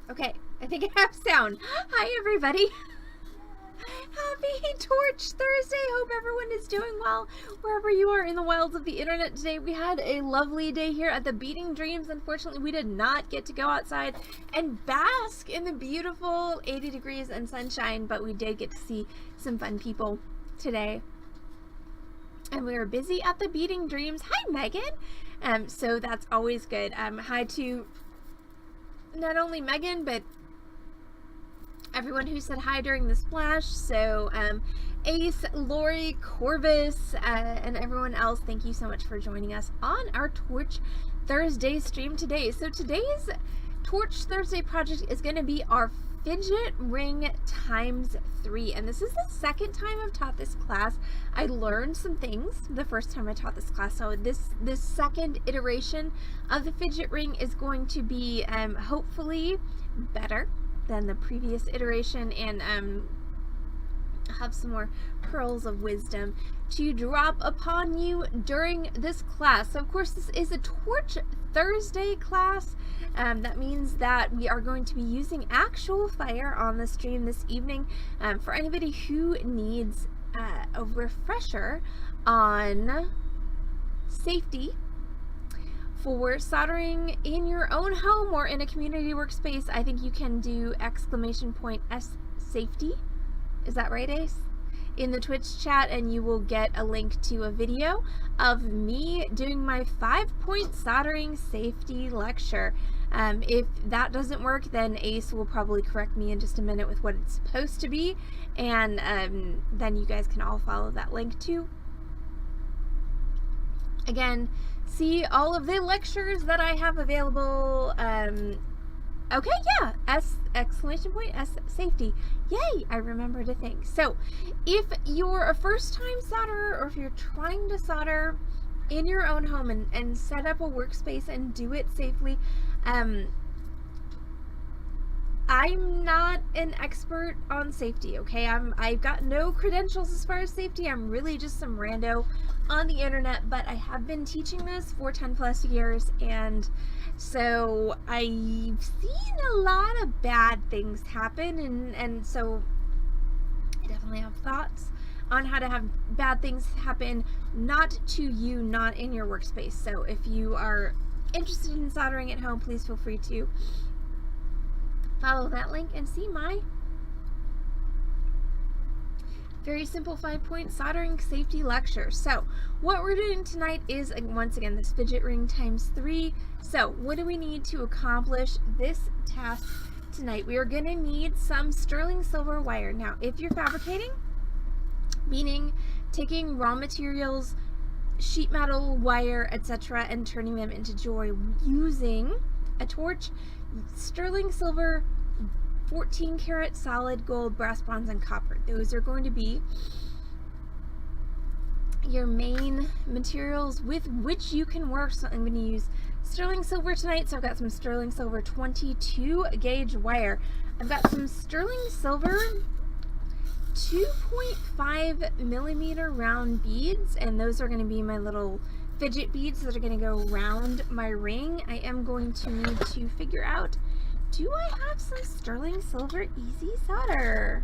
Okay, I think I have sound. Hi, everybody. Happy Torch Thursday. Hope everyone is doing well wherever you are in the wilds of the internet today. We had a lovely day here at the Beading Dreams. Unfortunately, we did not get to go outside and bask in the beautiful 80 degrees and sunshine, but we did get to see some fun people today. And we were busy at the Beading Dreams. Hi, Megan. So that's always good. Hi to not only Megan, but everyone who said hi during the splash. So Ace, Lori, Corvus, and everyone else, thank you so much for joining us on our Torch Thursday stream today. So today's Torch Thursday project is going to be our Fidget ring ×3, and this is the second time I've taught this class. I learned some things the first time I taught this class, so this second iteration of the fidget ring is going to be hopefully better than the previous iteration, and have some more pearls of wisdom to drop upon you during this class. So of course this is a Torch Thursday class. That means that we are going to be using actual fire on the stream this evening. For anybody who needs a refresher on safety for soldering in your own home or in a community workspace, I think you can do !safety. Is that right, Ace? In the Twitch chat, and you will get a link to a video of me doing my 5-point soldering safety lecture. If that doesn't work, then Ace will probably correct me in just a minute with what it's supposed to be, and then you guys can all follow that link too. Again, see all of the lectures that I have available. Okay, yeah, !safety. Yay, I remembered a thing. So, if you're a first-time solderer, or if you're trying to solder in your own home and set up a workspace and do it safely, I'm not an expert on safety, okay? I've got no credentials as far as safety. I'm really just some rando on the internet, but I have been teaching this for 10 plus years, and so I've seen a lot of bad things happen, and so I definitely have thoughts on how to have bad things happen, not to you, not in your workspace. So if you are interested in soldering at home, please feel free to follow that link and see my very simple 5-point soldering safety lecture. So what we're doing tonight is, once again, this fidget ring times 3. So what do we need to accomplish this task tonight? We are going to need some sterling silver wire. Now, if you're fabricating, meaning taking raw materials, sheet metal, wire, etc., and turning them into jewelry using a torch, sterling silver, 14 karat solid gold, brass, bronze, and copper. Those are going to be your main materials with which you can work. So I'm going to use sterling silver tonight. So I've got some sterling silver 22 gauge wire. I've got some sterling silver 2.5 millimeter round beads, and those are going to be my little fidget beads that are going to go around my ring. I am going to need to figure out, do I have some sterling silver easy solder?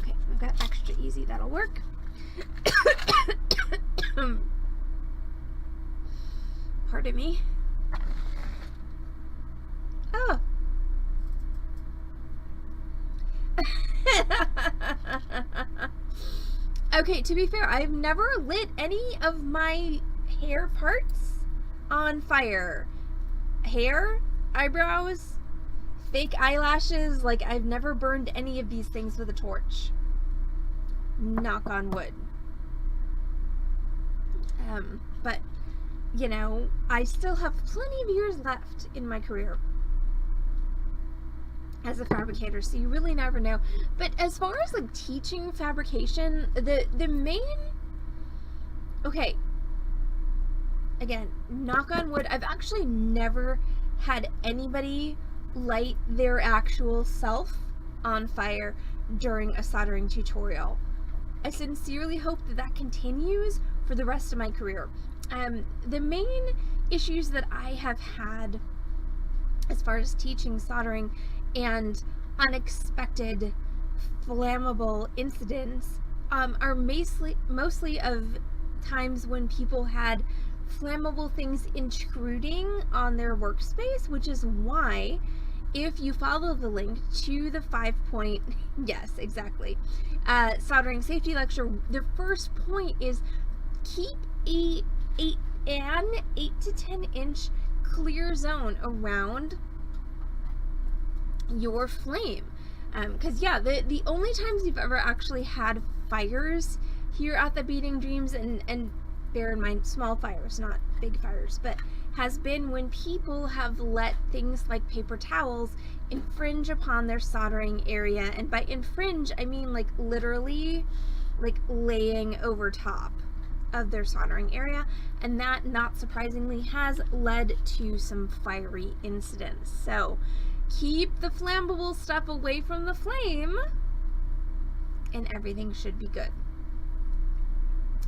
Okay, I've got extra easy, that'll work. Pardon me. Oh. Okay, to be fair, I've never lit any of my hair parts on fire. Hair, eyebrows, fake eyelashes, like I've never burned any of these things with a torch. Knock on wood. But, you know, I still have plenty of years left in my career as a fabricator, so you really never know. But as far as like teaching fabrication, the main, okay, again, knock on wood, I've actually never had anybody light their actual self on fire during a soldering tutorial. I sincerely hope that that continues for the rest of my career. The main issues that I have had as far as teaching soldering and unexpected flammable incidents are mostly of times when people had flammable things intruding on their workspace, which is why if you follow the link to the 5-point, yes, exactly, soldering safety lecture, the first point is keep an 8 to 10 inch clear zone around your flame. Because yeah, the only times you've ever actually had fires here at the Beading Dreams, and bear in mind small fires, not big fires, but has been when people have let things like paper towels infringe upon their soldering area. And by infringe, I mean like literally like laying over top of their soldering area, and that, not surprisingly, has led to some fiery incidents. So keep the flammable stuff away from the flame and everything should be good.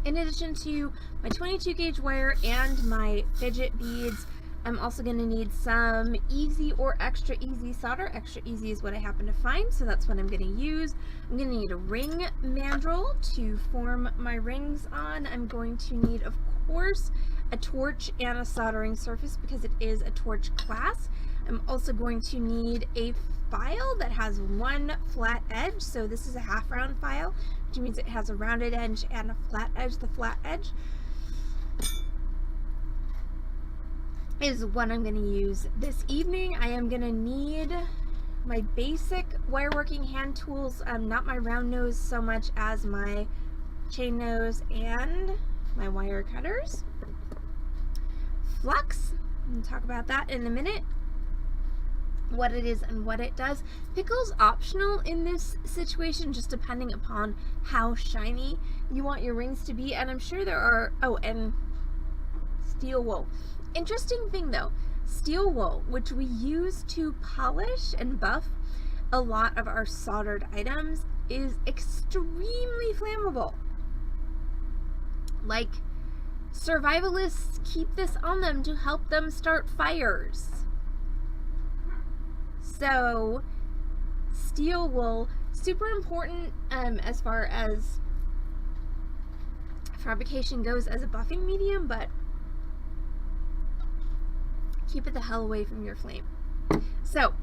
In addition to my 22 gauge wire and my fidget beads, I'm also going to need some easy or extra easy solder. Extra easy is what I happen to find, so that's what I'm going to use. I'm going to need a ring mandrel to form my rings on. I'm going to need, of course, a torch and a soldering surface because it is a torch class. I'm also going to need a file that has one flat edge, so this is a half round file, which means it has a rounded edge and a flat edge. The flat edge is what I'm going to use this evening. I am going to need my basic wire working hand tools, not my round nose so much as my chain nose and my wire cutters. Flux, we'll talk about that in a minute, what it is and what it does. Pickle's optional in this situation, just depending upon how shiny you want your rings to be. And I'm sure there are, oh, and steel wool. Interesting thing though, steel wool, which we use to polish and buff a lot of our soldered items, is extremely flammable. Like, survivalists keep this on them to help them start fires. So steel wool, super important as far as fabrication goes as a buffing medium, but keep it the hell away from your flame. So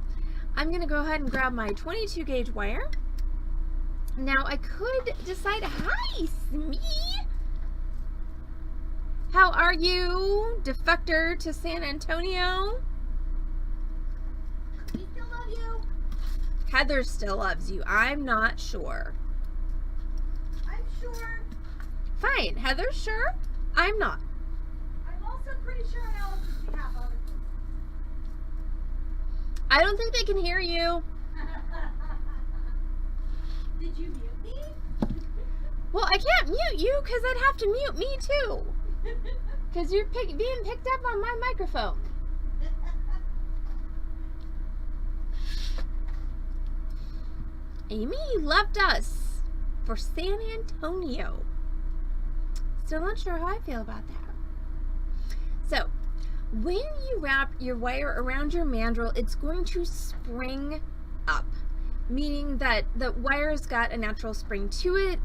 I'm gonna go ahead and grab my 22 gauge wire. Now I could decide, hi Smee! How are you, defector to San Antonio? We still love you. Heather still loves you. I'm not sure. I'm sure. Fine, Heather's sure. I'm not. I'm also pretty sure on Alice's behalf, honestly. I don't think they can hear you. Did you mute me? Well, I can't mute you because I'd have to mute me too. Because you're being picked up on my microphone. Amy left us for San Antonio. Still not sure how I feel about that. So, when you wrap your wire around your mandrel, it's going to spring up, meaning that the wire's got a natural spring to it,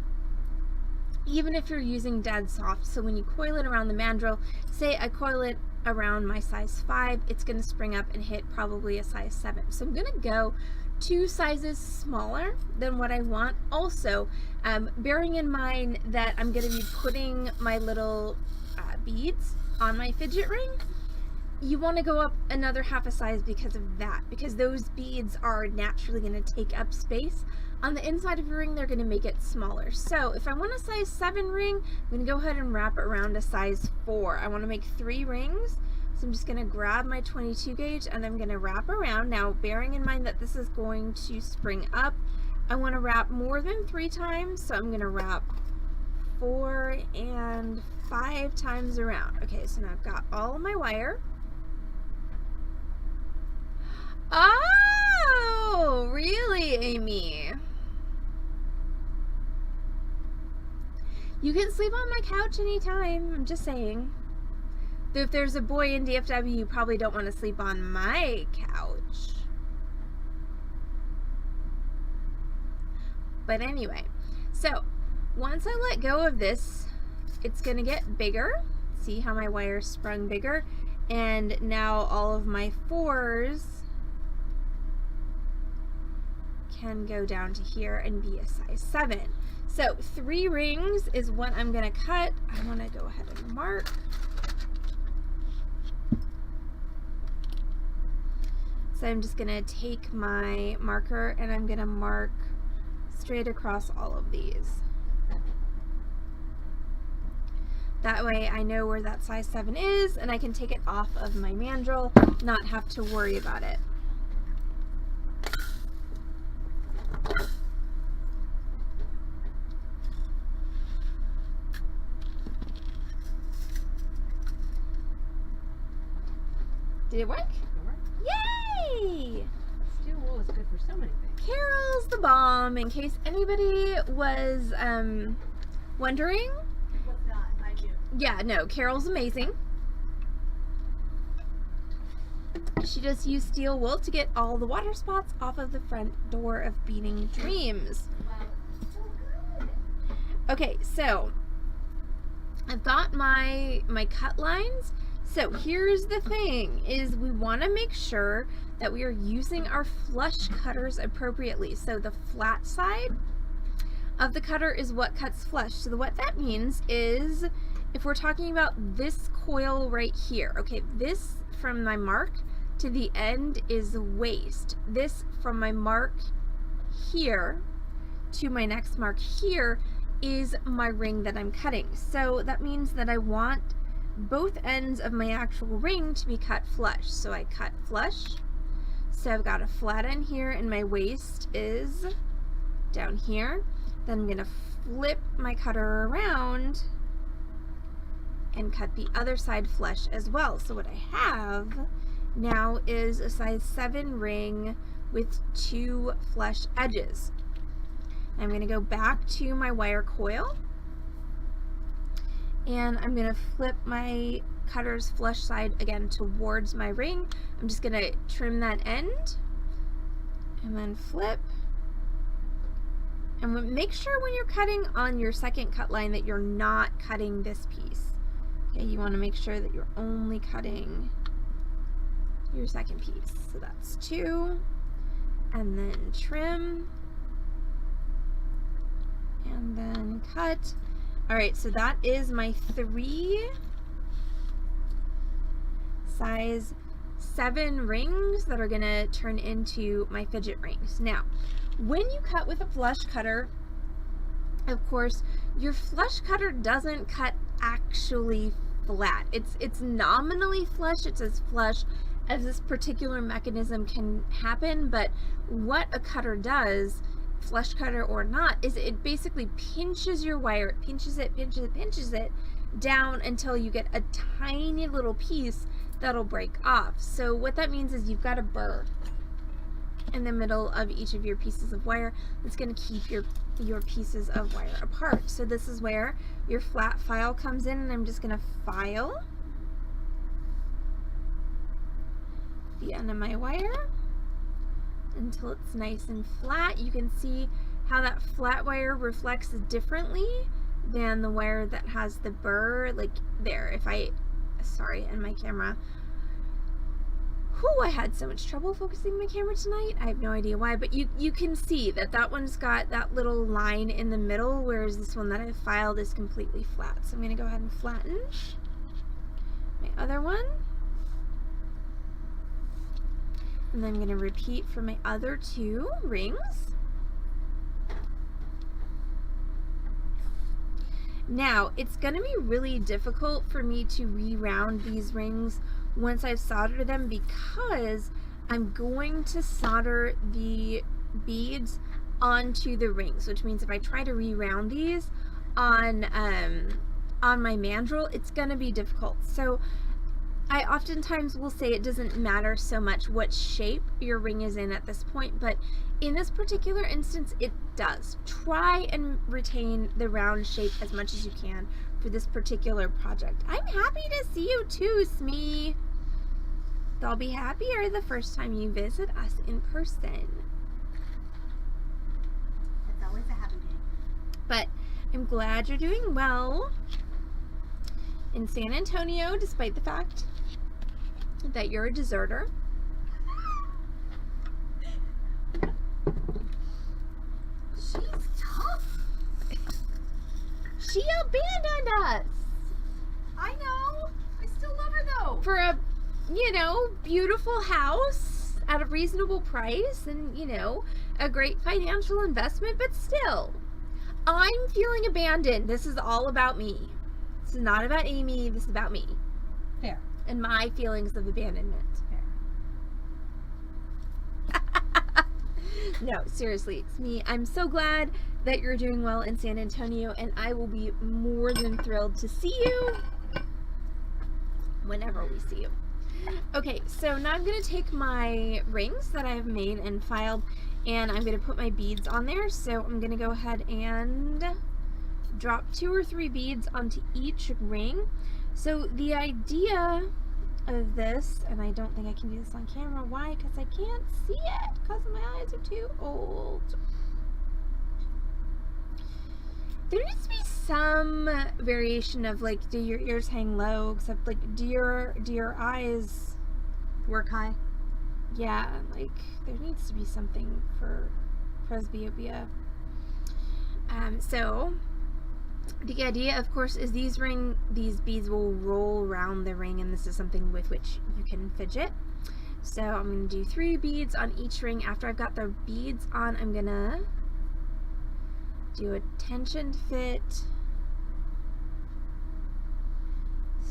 even if you're using dead soft. So when you coil it around the mandrel, say I coil it around my size 5, it's going to spring up and hit probably a size 7. So I'm going to go 2 sizes smaller than what I want. Also, bearing in mind that I'm going to be putting my little beads on my fidget ring, you want to go up another half a size because of that, because those beads are naturally going to take up space on the inside of your ring. They're going to make it smaller. So if I want a size 7 ring, I'm going to go ahead and wrap it around a size 4. I want to make 3 rings, so I'm just going to grab my 22 gauge and I'm going to wrap around. Now, bearing in mind that this is going to spring up, I want to wrap more than 3 times, so I'm going to wrap 4 and 5 times around. Okay, so now I've got all of my wire. Oh, really, Amy? You can sleep on my couch anytime, I'm just saying. Though if there's a boy in DFW, you probably don't want to sleep on my couch. But anyway, so once I let go of this, it's going to get bigger. See how my wire sprung bigger? And now all of my 4s can go down to here and be a size 7. So 3 rings is what I'm going to cut. I want to go ahead and mark. So I'm just going to take my marker and I'm going to mark straight across all of these. That way I know where that size 7 is and I can take it off of my mandrel, not have to worry about it. Did it work? Yay! Steel wool is good for so many things. Carol's the bomb, in case anybody was wondering. What's not, I do. Yeah, no, Carol's amazing. She just used steel wool to get all the water spots off of the front door of Beading Dreams. Wow, it's so good. Okay, so I've got my cut lines. So here's the thing, is we want to make sure that we are using our flush cutters appropriately. So the flat side of the cutter is what cuts flush. So what that means is, if we're talking about this coil right here, okay, this from my mark to the end is the waist. This from my mark here to my next mark here is my ring that I'm cutting. So that means that I want both ends of my actual ring to be cut flush. So I cut flush. So I've got a flat end here and my waist is down here. Then I'm going to flip my cutter around and cut the other side flush as well. So what I have now is a size 7 ring with 2 flush edges. I'm going to go back to my wire coil, and I'm going to flip my cutter's flush side again towards my ring. I'm just going to trim that end and then flip. And make sure when you're cutting on your second cut line that you're not cutting this piece. Okay, you want to make sure that you're only cutting your second piece. So that's 2, and then trim, and then cut. All right, so that is my 3 size 7 rings that are gonna turn into my fidget rings. Now, when you cut with a flush cutter, of course, your flush cutter doesn't cut actually flat. It's nominally flush. It's as flush as this particular mechanism can happen, but what a cutter does, flush cutter or not, is it basically pinches your wire. It pinches it down until you get a tiny little piece that'll break off. So what that means is you've got a burr in the middle of each of your pieces of wire that's going to keep your pieces of wire apart. So this is where your flat file comes in, and I'm just going to file the end of my wire until it's nice and flat. You can see how that flat wire reflects differently than the wire that has the burr, like there. Sorry, and my camera. Whew, I had so much trouble focusing my camera tonight. I have no idea why, but you can see that one's got that little line in the middle, whereas this one that I filed is completely flat. So I'm going to go ahead and flatten my other one. And then I'm going to repeat for my other 2 rings. Now, it's going to be really difficult for me to re-round these rings once I've soldered them, because I'm going to solder the beads onto the rings, which means if I try to re-round these on my mandrel, it's going to be difficult. So I oftentimes will say it doesn't matter so much what shape your ring is in at this point, but in this particular instance, it does. Try and retain the round shape as much as you can for this particular project. I'm happy to see you too, Smee. They'll be happier the first time you visit us in person. It's always a happy day. But I'm glad you're doing well in San Antonio, despite the fact that you're a deserter. She's tough. She abandoned us I know. I still love her though. for a, beautiful house at a reasonable price and, a great financial investment, but still, I'm feeling abandoned. This is all about me. This is not about Amy. This is about me Fair. and my feelings of abandonment. Fair. No, seriously, it's me. I'm so glad that you're doing well in San Antonio, and I will be more than thrilled to see you whenever we see you. Okay, so now I'm going to take my rings that I have made and filed, and I'm going to put my beads on there. So I'm going to go ahead and drop 2 or 3 beads onto each ring. So the idea of this, and I don't think I can do this on camera. Why? Because I can't see it because my eyes are too old. There needs to be some variation of, like, do your ears hang low, except, like, do your eyes Work high. yeah, like, there needs to be something for presbyopia. So the idea, of course, is these beads will roll around the ring, and this is something with which you can fidget. So I'm going to do 3 beads on each ring. After I've got the beads on, I'm going to do a tensioned fit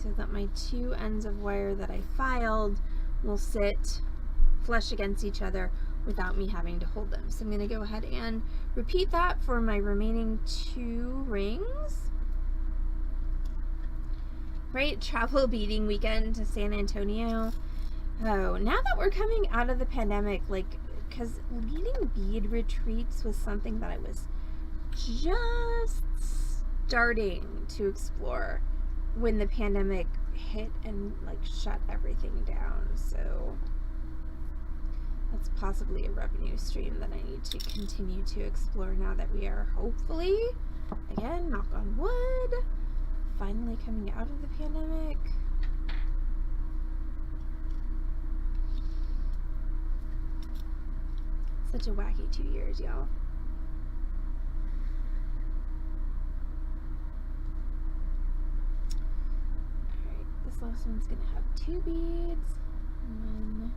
so that my 2 ends of wire that I filed will sit flush against each other without me having to hold them. So I'm going to go ahead and repeat that for my remaining 2 rings. Great travel beading weekend to San Antonio. Oh, now that we're coming out of the pandemic, like, because leading bead retreats was something that I was just starting to explore when the pandemic hit and like shut everything down. So that's possibly a revenue stream that I need to continue to explore now that we are hopefully, again, knock on wood, finally coming out of the pandemic. Such a wacky 2 years, y'all. Alright, this last one's gonna have 2 beads. And then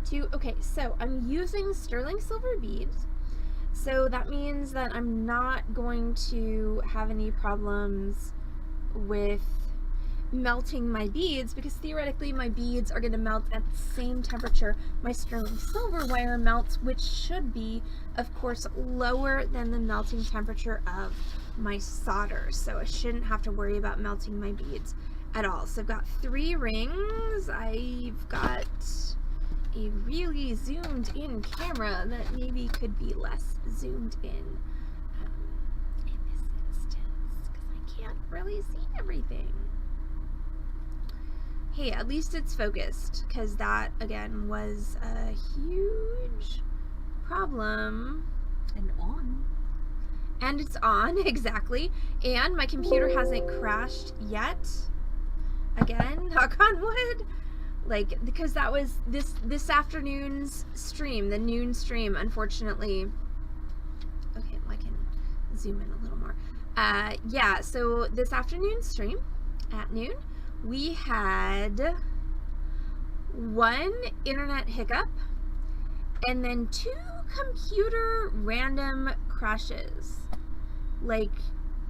2. Okay, so I'm using sterling silver beads. So that means that I'm not going to have any problems with melting my beads, because theoretically my beads are going to melt at the same temperature my sterling silver wire melts, which should be, of course, lower than the melting temperature of my solder. So I shouldn't have to worry about melting my beads at all. So I've got 3 rings. I've got a really zoomed in camera that maybe could be less zoomed in this instance, because I can't really see everything. Hey, at least it's focused, because that, again, was a huge problem. And on. And it's on, exactly. And my computer hasn't crashed yet. Again, knock on wood. Like, because that was this afternoon's stream, the noon stream, unfortunately. Okay, I can zoom in a little more. Yeah, so this afternoon's stream at noon, we had 1 internet hiccup and then 2 computer random crashes. Like,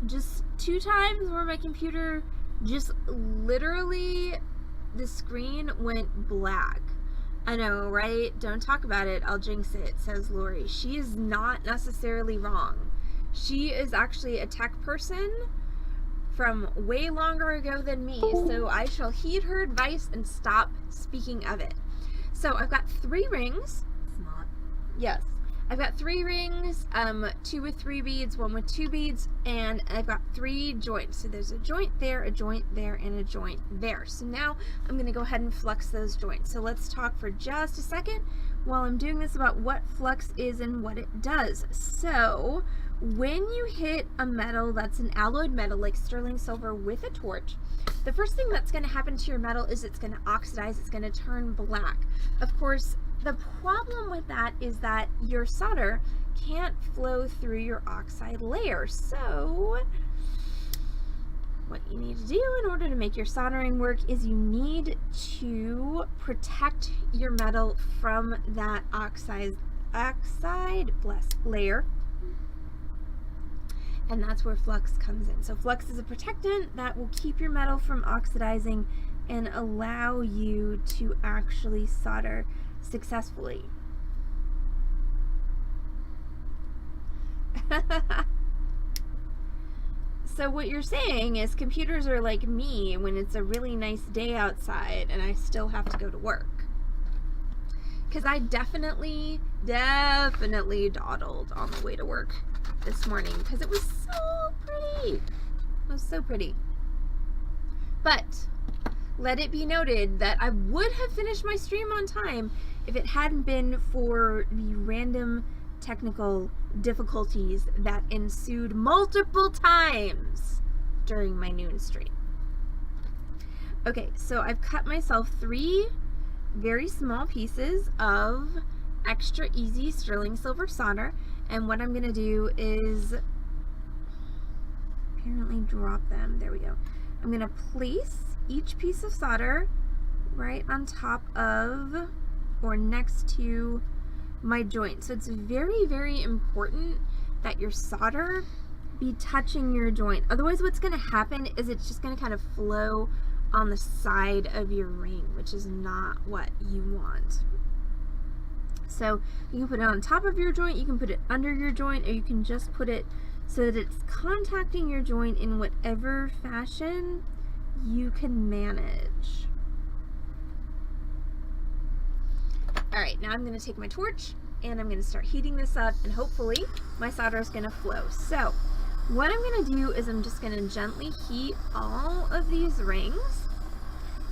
just 2 times where my computer just literally, the screen went black. I know, right? Don't talk about it, I'll jinx it, says Lori. She is not necessarily wrong. She is actually a tech person from way longer ago than me, so I shall heed her advice and stop speaking of it. So I've got 3 rings. It's not. Yes. I've got 3 rings, 2 with 3 beads, 1 with 2 beads, and I've got 3 joints. So there's a joint there, a joint there, and a joint there. So now I'm going to go ahead and flux those joints. So let's talk for just a second while I'm doing this about what flux is and what it does. So when you hit a metal that's an alloyed metal like sterling silver with a torch, the first thing that's going to happen to your metal is it's going to oxidize, it's going to turn black. Of course, the problem with that is that your solder can't flow through your oxide layer. So what you need to do in order to make your soldering work is you need to protect your metal from that oxide layer. And that's where flux comes in. So flux is a protectant that will keep your metal from oxidizing and allow you to actually solder successfully. So what you're saying is computers are like me when it's a really nice day outside and I still have to go to work. Because I definitely dawdled on the way to work this morning because it was so pretty. It was so pretty. But let it be noted that I would have finished my stream on time if it hadn't been for the random technical difficulties that ensued multiple times during my noon stream. Okay, so I've cut myself 3 very small pieces of extra easy sterling silver solder, and what I'm going to do is apparently drop them. There we go. I'm going to place each piece of solder right on top of or next to my joint. So it's very, very important that your solder be touching your joint. Otherwise what's going to happen is it's just going to kind of flow on the side of your ring, which is not what you want. So you can put it on top of your joint, you can put it under your joint, or you can just put it so that it's contacting your joint in whatever fashion you can manage. All right, now I'm going to take my torch and I'm going to start heating this up, and hopefully my solder is going to flow. So what I'm going to do is I'm just going to gently heat all of these rings.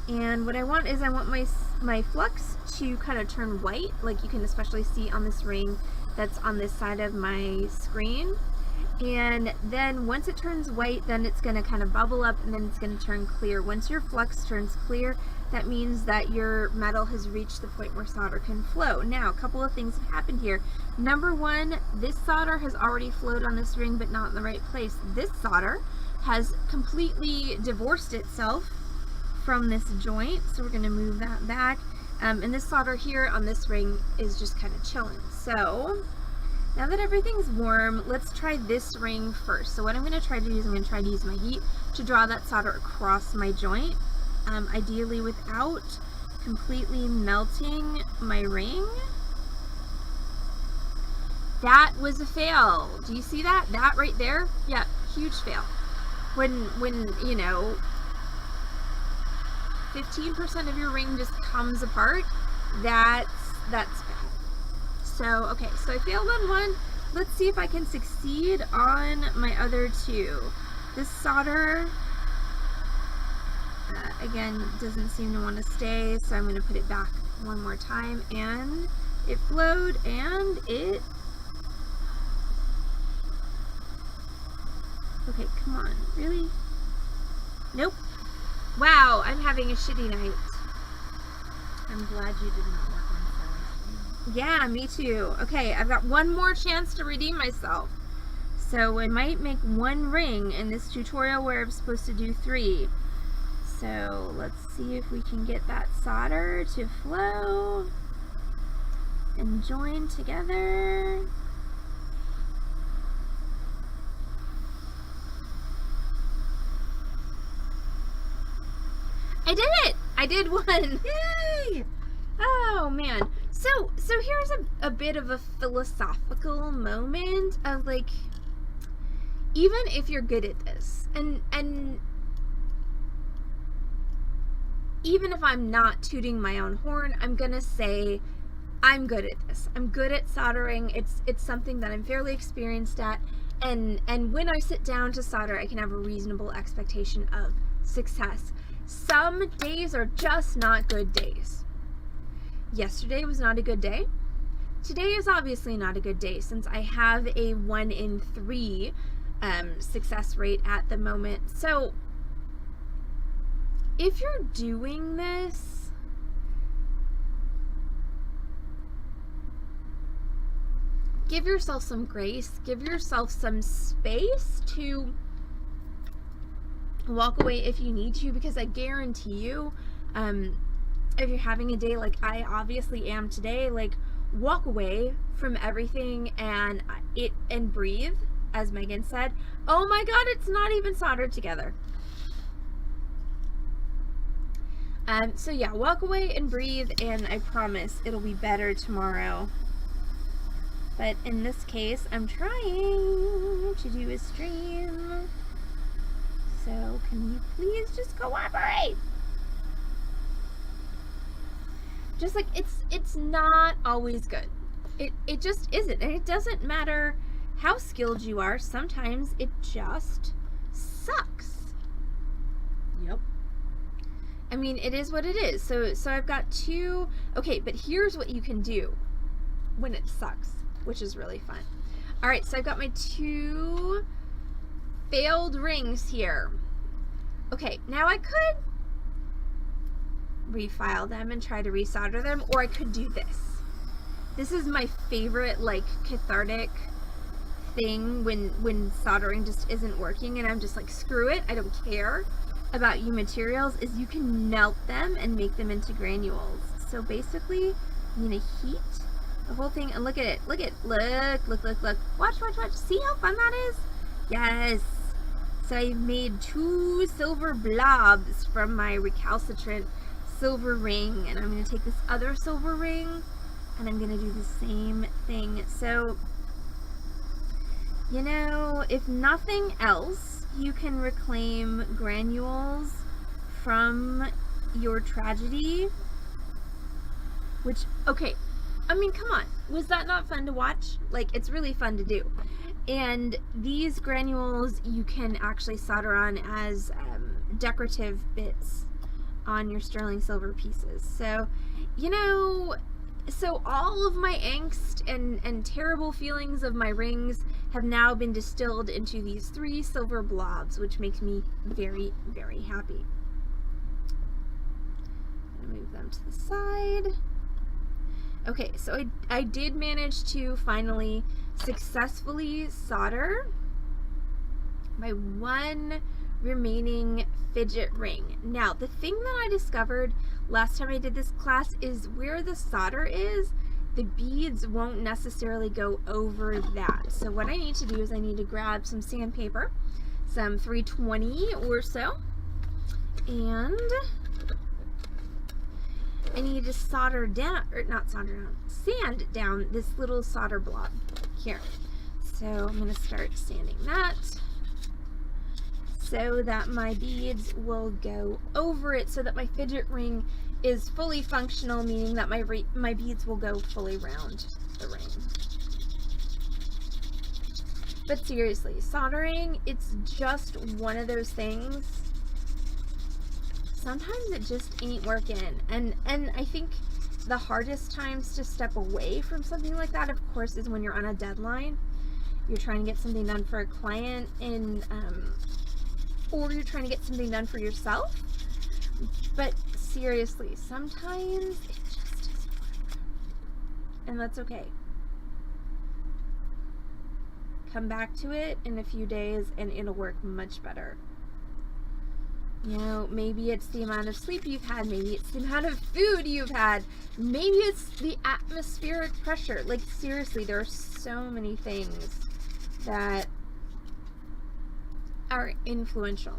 And what I want is I want my flux to kind of turn white, like you can especially see on this ring that's on this side of my screen. And then once it turns white, then it's going to kind of bubble up and then it's going to turn clear. Once your flux turns clear, that means that your metal has reached the point where solder can flow. Now, a couple of things have happened here. Number one, this solder has already flowed on this ring, but not in the right place. This solder has completely divorced itself from this joint, so we're going to move that back. And this solder here on this ring is just kind of chilling. So now that everything's warm, let's try this ring first. So what I'm going to try to do is I'm going to try to use my heat to draw that solder across my joint, ideally without completely melting my ring. That was a fail. Do you see that? That right there? Yeah, huge fail. When you know, 15% of your ring just comes apart, that's bad. So, okay, so I failed on one. Let's see if I can succeed on my other two. This solder, again, doesn't seem to want to stay, so I'm going to put it back one more time, and it flowed, and it... Okay, come on, really? Nope. Wow, I'm having a shitty night. I'm glad you did not work on Sally's. Yeah, me too. Okay, I've got one more chance to redeem myself. So I might make one ring in this tutorial where I'm supposed to do 3. So let's see if we can get that solder to flow and join together. I did it! I did one! Yay! Oh man. So here's a bit of a philosophical moment of like, even if you're good at this, and even if I'm not tooting my own horn, I'm gonna say I'm good at this. I'm good at soldering. It's something that I'm fairly experienced at, and when I sit down to solder, I can have a reasonable expectation of success. Some days are just not good days. Yesterday was not a good day. Today is obviously not a good day since I have a 1 in 3 success rate at the moment. So if you're doing this, give yourself some grace, give yourself some space to walk away if you need to, because I guarantee you, if you're having a day like I obviously am today, like, walk away from everything and breathe, as Megan said. Oh my god, it's not even soldered together. So yeah, walk away and breathe, and I promise it'll be better tomorrow. But in this case, I'm trying to do a stream. So can you please just cooperate? Just like, it's not always good. It just isn't. And it doesn't matter how skilled you are. Sometimes it just sucks. Yep. I mean, it is what it is. So I've got 2. Okay, but here's what you can do when it sucks, which is really fun. All right, so I've got my 2 failed rings here. Okay, now I could refile them and try to resolder them, or I could do this. This is my favorite, like, cathartic thing when soldering just isn't working, and I'm just like, screw it, I don't care about you materials, is you can melt them and make them into granules. So basically, I'm gonna heat the whole thing, and look at it, look, watch, see how fun that is? Yes. So I made 2 silver blobs from my recalcitrant silver ring, and I'm going to take this other silver ring and I'm going to do the same thing. So, you know, if nothing else, you can reclaim granules from your tragedy, which, okay, I mean, come on. Was that not fun to watch? Like, it's really fun to do. And these granules you can actually solder on as decorative bits on your sterling silver pieces. So, you know, so all of my angst and terrible feelings of my rings have now been distilled into these 3 silver blobs, which makes me very, very happy. I'm gonna move them to the side. Okay, so I did manage to finally successfully solder my 1 remaining fidget ring. Now, the thing that I discovered last time I did this class is where the solder is, the beads won't necessarily go over that. So what I need to do is I need to grab some sandpaper, some 320 or so, and I need to solder down, or not solder down, sand down this little solder blob here. So I'm going to start sanding that so that my beads will go over it, so that my fidget ring is fully functional, meaning that my beads will go fully round the ring. But seriously, soldering, it's just one of those things. Sometimes it just ain't working. And I think the hardest times to step away from something like that, of course, is when you're on a deadline. You're trying to get something done for a client, and or you're trying to get something done for yourself. But seriously, sometimes it just doesn't work. And that's okay. Come back to it in a few days and it'll work much better. You know, maybe it's the amount of sleep you've had, maybe it's the amount of food you've had, maybe it's the atmospheric pressure. Like, seriously, there are so many things that are influential.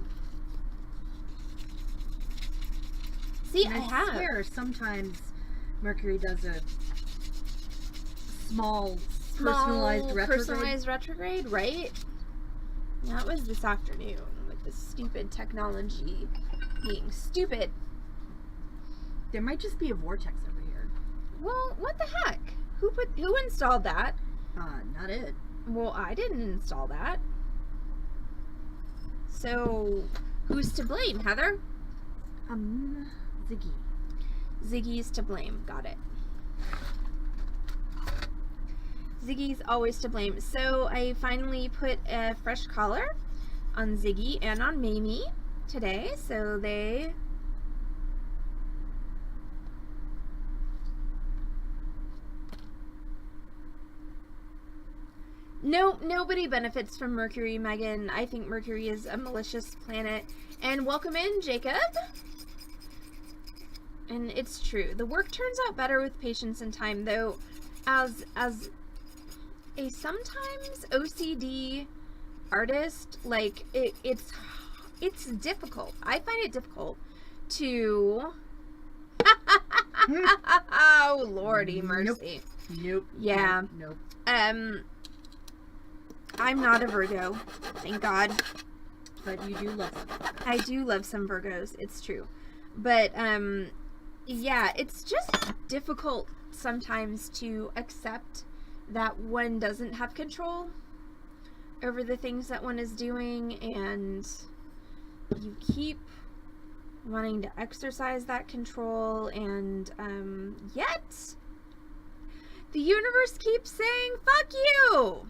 See, I swear sometimes Mercury does a small personalized retrograde, right? That was this afternoon. The stupid technology being stupid. There might just be a vortex over here. Well, what the heck? Who installed that? Not it. Well, I didn't install that. So, who's to blame, Heather? Ziggy. Ziggy's to blame. Got it. Ziggy's always to blame. So, I finally put a fresh collar on Ziggy and on Mamie today, so they nobody benefits from Mercury, Megan. I think Mercury is a malicious planet. And welcome in, Jacob. And it's true, the work turns out better with patience and time, though as a sometimes OCD artist, like it's difficult. I find it difficult to oh lordy mercy. Nope. Yeah. Nope. I'm not a Virgo, thank God. But you do love some Virgos. I do love some Virgos, it's true. But yeah, it's just difficult sometimes to accept that one doesn't have control over the things that one is doing, and you keep wanting to exercise that control, and yet the universe keeps saying fuck you.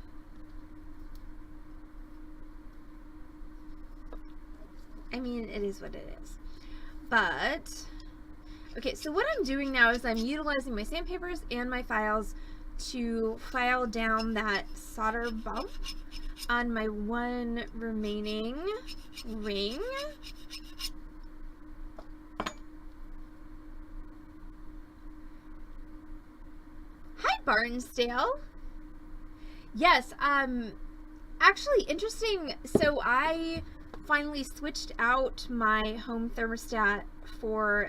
I mean, it is what it is. But okay, so what I'm doing now is I'm utilizing my sandpapers and my files to file down that solder bump on my 1 remaining ring. Hi, Barnsdale. Yes, actually interesting. So I finally switched out my home thermostat for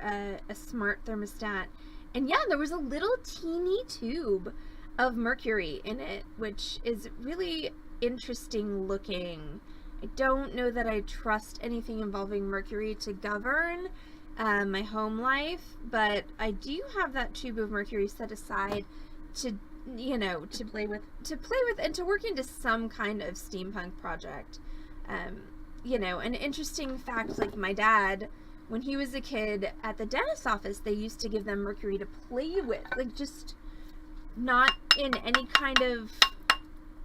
a smart thermostat. And yeah, there was a little teeny tube of mercury in it, which is really interesting looking. I don't know that I trust anything involving mercury to govern my home life, but I do have that tube of mercury set aside to play with and to work into some kind of steampunk project. An interesting fact, like my dad, when he was a kid at the dentist's office, they used to give them mercury to play with, like just not in any kind of,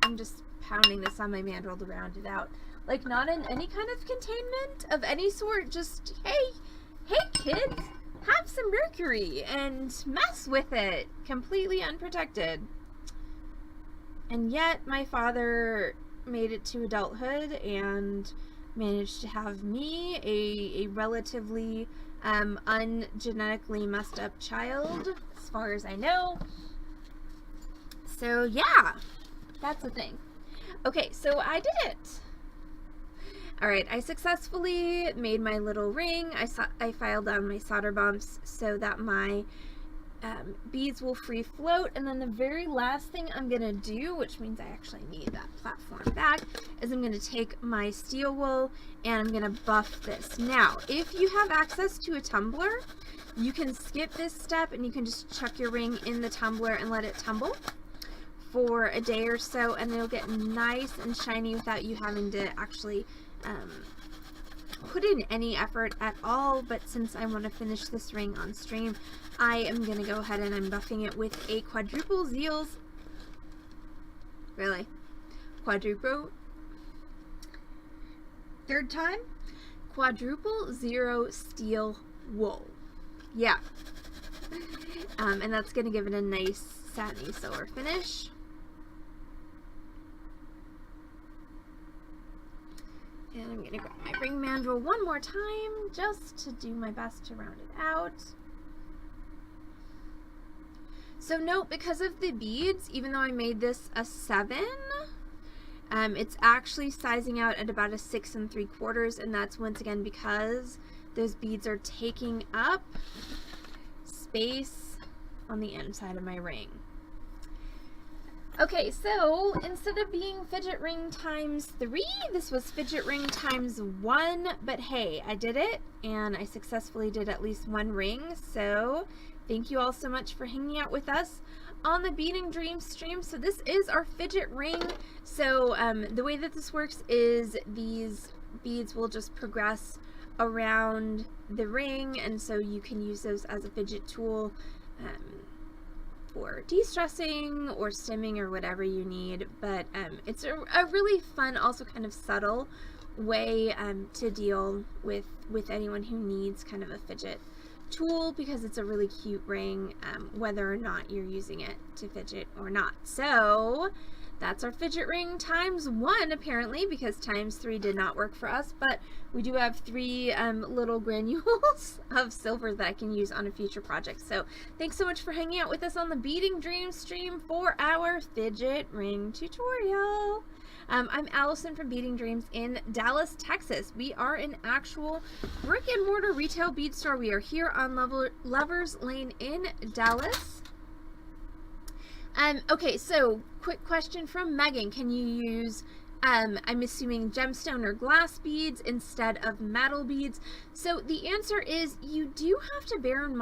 I'm just pounding this on my mandrel to round it out, like not in any kind of containment of any sort, just hey kids, have some mercury and mess with it, completely unprotected. And yet my father made it to adulthood and managed to have me, a relatively ungenetically messed up child, as far as I know. So yeah, that's the thing. Okay, so I did it. Alright, I successfully made my little ring. I filed down my solder bumps so that my beads will free float, and then the very last thing I'm gonna do, which means I actually need that platform back, is I'm gonna take my steel wool and I'm gonna buff this. Now, if you have access to a tumbler, you can skip this step and you can just chuck your ring in the tumbler and let it tumble for a day or so, and it'll get nice and shiny without you having to actually put in any effort at all. But since I want to finish this ring on stream, I am going to go ahead and I'm buffing it with a quadruple zeals. Really? Quadruple? Third time? Quadruple zero steel wool. Yeah. And that's going to give it a nice satiny silver finish. And I'm going to grab my ring mandrel one more time just to do my best to round it out. So note, because of the beads, even though I made this a 7, it's actually sizing out at about a 6 3/4, and that's once again because those beads are taking up space on the inside of my ring. Okay, so instead of being fidget ring times 3, this was fidget ring times 1, but hey, I did it, and I successfully did at least one ring, so thank you all so much for hanging out with us on the Beading Dreams stream. So this is our fidget ring. So the way that this works is these beads will just progress around the ring, and so you can use those as a fidget tool for de-stressing or stimming or whatever you need. But it's a really fun, also kind of subtle way to deal with anyone who needs kind of a fidget tool, because it's a really cute ring, whether or not you're using it to fidget or not. So that's our fidget ring times 1, apparently, because times 3 did not work for us, but we do have 3 little granules of silver that I can use on a future project. So thanks so much for hanging out with us on the Beading Dreams stream for our fidget ring tutorial. I'm Allison from Beading Dreams in Dallas, Texas. We are an actual brick and mortar retail bead store. We are here on Lovers Lane in Dallas. Okay, so quick question from Megan. Can you use, I'm assuming, gemstone or glass beads instead of metal beads? So the answer is you do have to bear in mind